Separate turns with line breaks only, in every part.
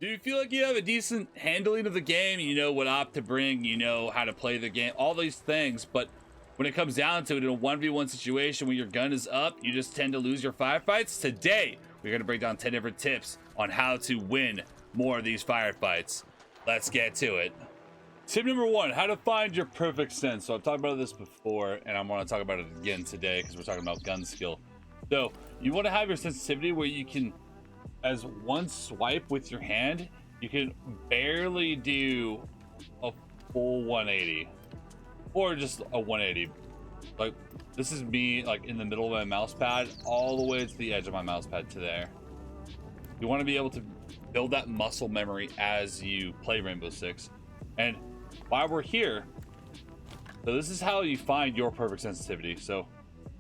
Do you feel like you have a decent handling of the game? You know what op to bring, you know how to play the game, all these things, but when it comes down to it, in a 1v1 situation when your gun is up, you just tend to lose your firefights? Today, we're going to break down 10 different tips on how to win more of these firefights. Let's get to it. Tip number 1, how to find your perfect sense. So I've talked about this before, and I'm going to talk about it again today because we're talking about gun skill. So you want to have your sensitivity where you can, as one swipe with your hand, you can barely do a full 180 or just a 180. Like this is me like in the middle of my mouse pad all the way to the edge of my mouse pad to there. You want to be able to build that muscle memory as you play Rainbow Six. And while we're here, so this is how you find your perfect sensitivity. So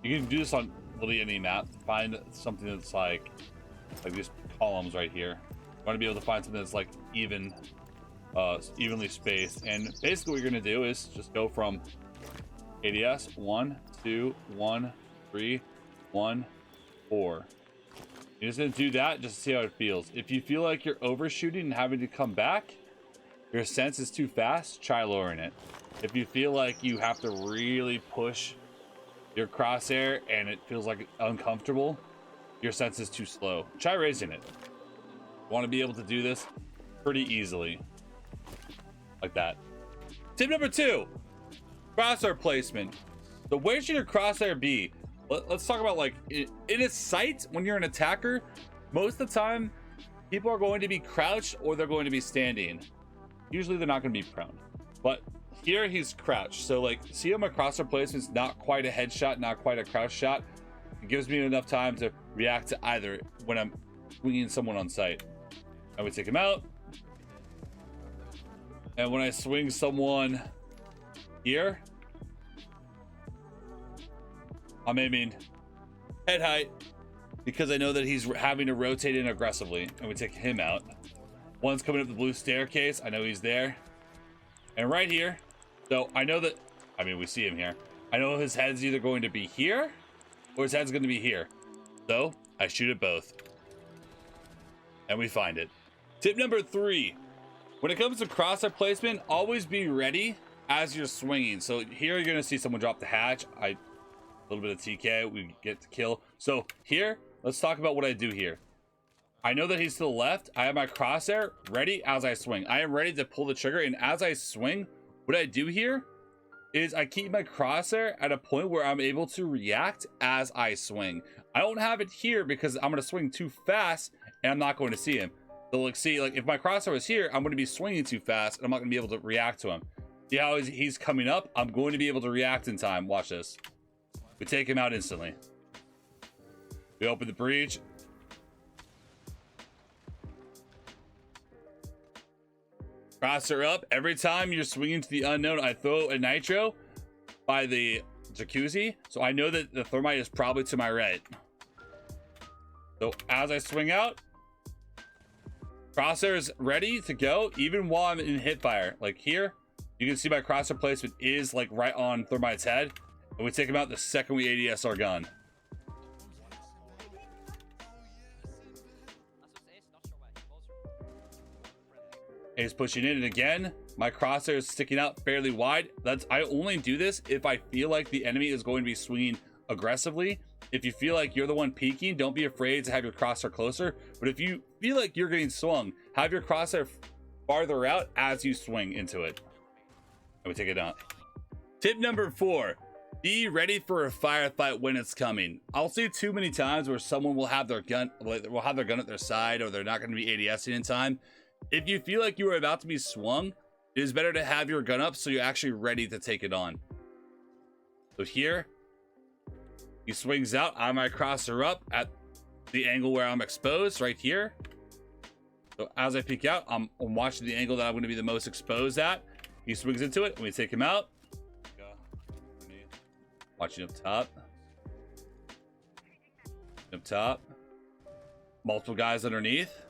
you can do this on literally any map. Find something that's like these columns right here. You want to be able to find something that's like evenly spaced, and basically what you're going to do is just go from ADS 1 2 1 3 1 4. You're just going to do that just to see how it feels. If you feel like you're overshooting and having to come back, your sense is too fast, try lowering it. If you feel like you have to really push your crosshair and it feels like uncomfortable, your sense is too slow, try raising it. You want to be able to do this pretty easily like that. Tip number 2, crosshair placement. So where should your crosshair be? Let's talk about like in its sight. When you're an attacker, most of the time people are going to be crouched or they're going to be standing. Usually they're not going to be prone, but here he's crouched. So like, see how my crosshair placement's not quite a headshot, not quite a crouch shot. It gives me enough time to react to either when I'm swinging someone on sight. I would take him out, and when I swing someone here, I'm aiming head height because I know that he's having to rotate in aggressively, and we take him out. One's coming up the blue staircase, I know he's there, and right here, so I know that, I mean, we see him here. I know his head's either going to be here or his head's going to be here, so I shoot at both and we find it. Tip number 3, when it comes to crosshair placement, always be ready as you're swinging. So here you're going to see someone drop the hatch. A little bit of TK, we get the kill. So here, let's talk about what I do here. I know that he's to the left. I have my crosshair ready as I swing. I am ready to pull the trigger, and as I swing, what I do here is I keep my crosshair at a point where I'm able to react as I swing. I don't have it here because I'm going to swing too fast and I'm not going to see him. So like, see, like if my crosshair was here, I'm going to be swinging too fast and I'm not going to be able to react to him. See how he's coming up? I'm going to be able to react in time. Watch this. We take him out instantly. We open the breach. Crosshair up. Every time you're swinging to the unknown, I throw a nitro by the jacuzzi, so I know that the thermite is probably to my right. So as I swing out, crosshair is ready to go even while I'm in hit fire. Like here, you can see my crosshair placement is like right on thermite's head, and we take him out the second we ADS our gun. He's pushing in, and again my crosshair is sticking out fairly wide. I only do this if I feel like the enemy is going to be swinging aggressively. If you feel like you're the one peeking, don't be afraid to have your crosshair closer, but if you feel like you're getting swung, have your crosshair farther out as you swing into it, and we take it out. Tip number 4, be ready for a firefight when it's coming. I'll see too many times where someone will have their gun at their side, or they're not going to be ADSing in time. If you feel like you are about to be swung, it is better to have your gun up so you're actually ready to take it on. So here, he swings out. I might cross her up at the angle where I'm exposed right here. So as I peek out, I'm watching the angle that I'm going to be the most exposed at. He swings into it, and we take him out. Watching up top. Up top. Multiple guys underneath.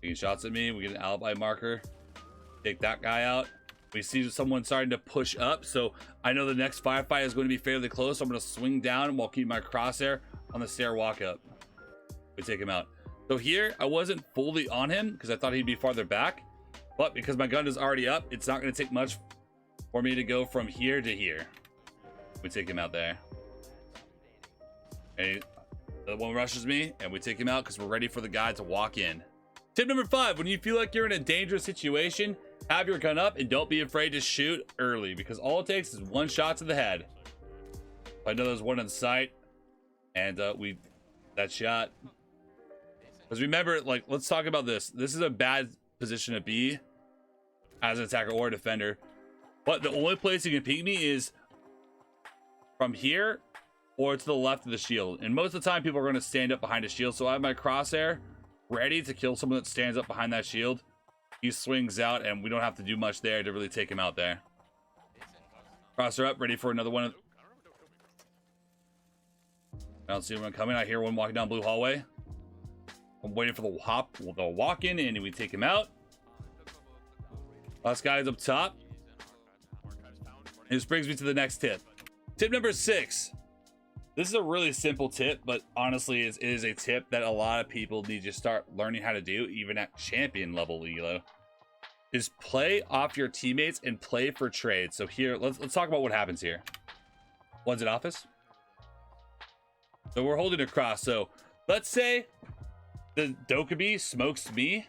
Taking shots at me. We get an alibi marker. Take that guy out. We see someone starting to push up, so I know the next firefight is going to be fairly close. So I'm going to swing down while keeping my crosshair on the stair walk up. We take him out. So here, I wasn't fully on him because I thought he'd be farther back. But because my gun is already up, it's not going to take much for me to go from here to here. We take him out there. And the one rushes me, and we take him out because we're ready for the guy to walk in. Tip number 5, when you feel like you're in a dangerous situation, have your gun up and don't be afraid to shoot early because all it takes is one shot to the head. I know there's one in sight, and that shot. Because remember, like, let's talk about this. This is a bad position to be as an attacker or a defender. But the only place you can peek me is from here or to the left of the shield. And most of the time, people are going to stand up behind a shield. So I have my crosshair ready to kill someone that stands up behind that shield. He swings out, and we don't have to do much there to really take him out there. Crosshair up, ready for another one. I don't see anyone coming. I hear one walking down blue hallway. I'm waiting for the walk in, and we take him out. Last guy is up top. And this brings me to the next tip. Tip number 6. This is a really simple tip, but honestly, it is a tip that a lot of people need to start learning how to do, even at champion level Elo. Is play off your teammates and play for trades. So here, let's talk about what happens here. One's in office. So we're holding a cross. So let's say the Dokkaebi smokes me,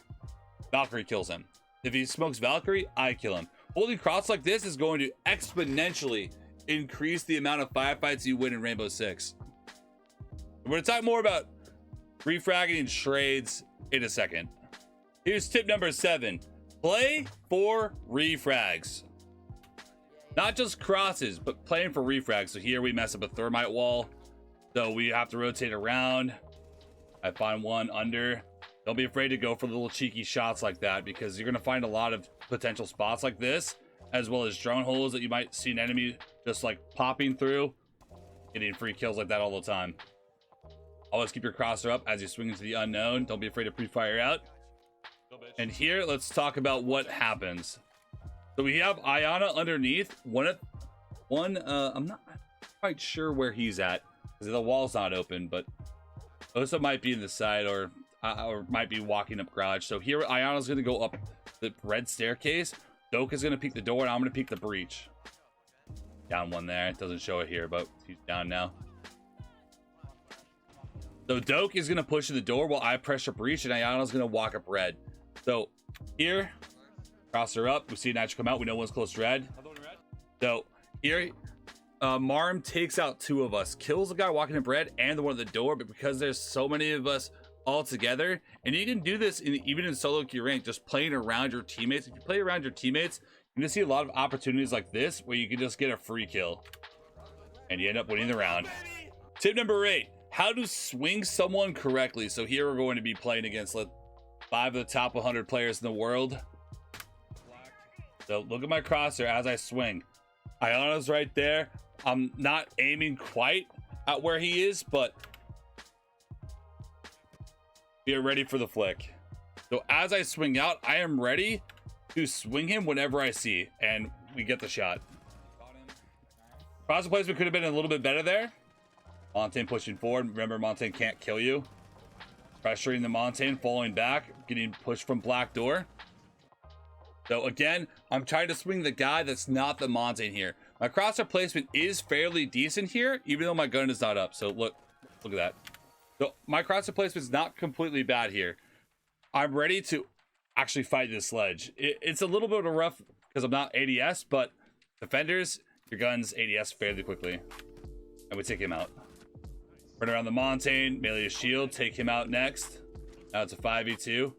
Valkyrie kills him. If he smokes Valkyrie, I kill him. Holding cross like this is going to exponentially increase the amount of firefights you win in Rainbow Six. We're going to talk more about refragging and trades in a second. Here's tip number 7. Play for refrags. Not just crosses, but playing for refrags. So here we mess up a thermite wall. So we have to rotate around. I find one under. Don't be afraid to go for little cheeky shots like that because you're going to find a lot of potential spots like this, as well as drone holes that you might see an enemy just like popping through, getting free kills like that all the time. Always keep your crosser up as you swing into the unknown. Don't be afraid to pre-fire out. And here, let's talk about what happens. So we have Ayana underneath. I'm not quite sure where he's at because the wall's not open, but Osa might be in the side or might be walking up garage. So here, Ayana's going to go up the red staircase. Doke is going to peek the door, and I'm going to peek the breach. Down one there. It doesn't show it here, but he's down now. So Doke is going to push to the door while I pressure breach, and Ayana's going to walk up red. So here, cross her up. We see Nitro come out. We know one's close to red. So here, Marm takes out 2 of us, kills the guy walking up red and the one at the door. But because there's so many of us all together, and you can do this even in solo queue rank, just playing around your teammates. If you play around your teammates, you're gonna see a lot of opportunities like this where you can just get a free kill and you end up winning the round. Tip number 8, how to swing someone correctly. So here we're going to be playing against 5 of the top 100 players in the world. So look at my crosshair as I swing. Ayana's right there. I'm not aiming quite at where he is, but be ready for the flick. So as I swing out, I am ready to swing him whenever I see, and we get the shot. Crosshair placement could have been a little bit better there. Montaigne pushing forward. Remember, Montaigne can't kill you. Pressuring the Montaigne, falling back, getting pushed from black door. So again, I'm trying to swing the guy that's not the Montaigne here. My crosshair placement is fairly decent here, even though my gun is not up. So look at that. So my crosshair placement is not completely bad here. I'm ready to actually fight this sledge. It's a little bit of a rough because I'm not ADS, but defenders, your gun's ADS fairly quickly. And we take him out. Run around the Montaigne, melee his shield, take him out next. Now it's a 5v2.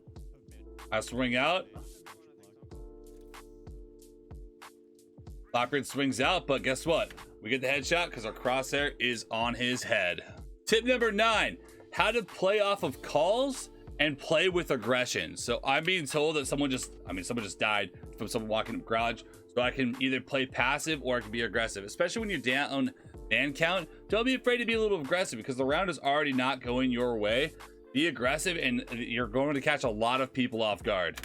I swing out. Blackbeard swings out, but guess what? We get the headshot because our crosshair is on his head. Tip number 9, how to play off of calls and play with aggression. So I'm being told that someone just died from someone walking up garage. So I can either play passive or I can be aggressive, especially when you're down man count. Don't be afraid to be a little aggressive because the round is already not going your way. Be aggressive and you're going to catch a lot of people off guard.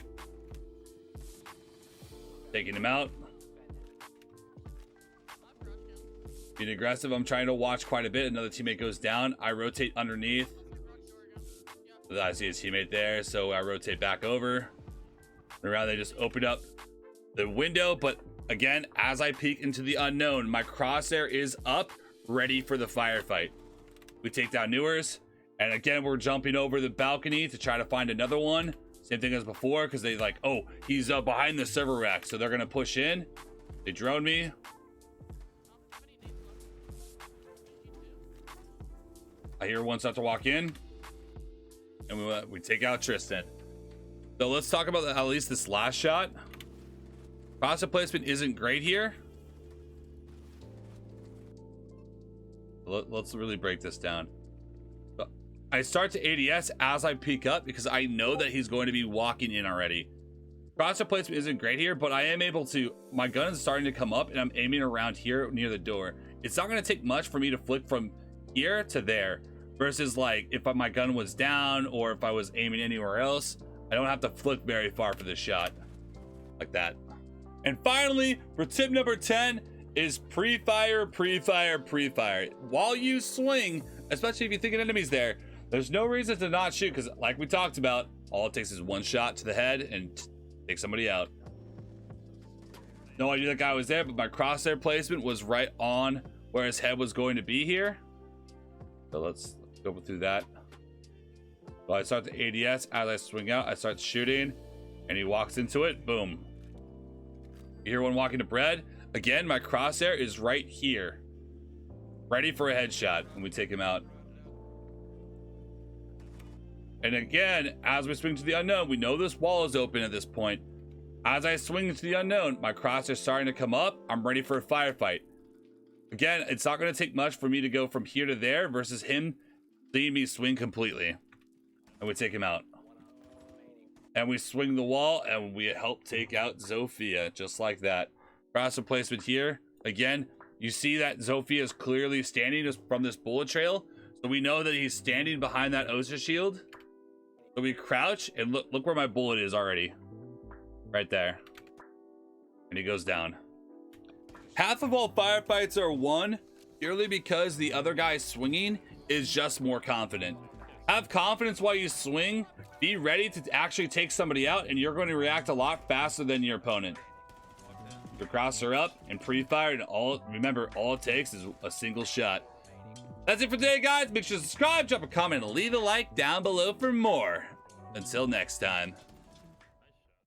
Taking him out. Being aggressive, I'm trying to watch quite a bit. Another teammate goes down. I rotate underneath. I see a teammate there, so I rotate back over. And around, they just open up the window, but again, as I peek into the unknown, my crosshair is up, ready for the firefight. We take down Newers, and again, we're jumping over the balcony to try to find another one. Same thing as before, because they like, oh, he's behind the server rack, so they're gonna push in. They drone me. I hear one start to walk in, and we take out Tristan. So let's talk about at least this last shot. Crosshair placement isn't great here. Let's really break this down. I start to ADS as I peek up because I know that he's going to be walking in already. Crosshair placement isn't great here, but I am able to, my gun is starting to come up and I'm aiming around here near the door. It's not going to take much for me to flick from here to there versus like if my gun was down or if I was aiming anywhere else. I don't have to flick very far for this shot like that. And finally, for tip number 10 is pre-fire. While you swing, especially if you think an enemy's there, there's no reason to not shoot because like we talked about, all it takes is one shot to the head and take somebody out. No idea that guy was there, but my crosshair placement was right on where his head was going to be here. So let's go through that. So I start the ADS. As I swing out, I start shooting, and he walks into it. Boom. You hear one walking to bread. Again, my crosshair is right here, ready for a headshot, and we take him out. And again, as we swing to the unknown, we know this wall is open at this point. As I swing to the unknown, my crosshair is starting to come up. I'm ready for a firefight. Again, it's not going to take much for me to go from here to there versus him seeing me swing completely. And we take him out. And we swing the wall and we help take out Zofia just like that. Crosshair placement here. Again, you see that Zofia is clearly standing from this bullet trail. So we know that he's standing behind that OSHA shield. So we crouch and look where my bullet is already. Right there. And he goes down. Half of all firefights are won purely because the other guy swinging is just more confident. Have confidence while you swing. Be ready to actually take somebody out, and you're going to react a lot faster than your opponent. Your crosshair up and pre-fire, and remember, all it takes is a single shot. That's it for today, guys. Make sure to subscribe, drop a comment, and leave a like down below for more. Until next time.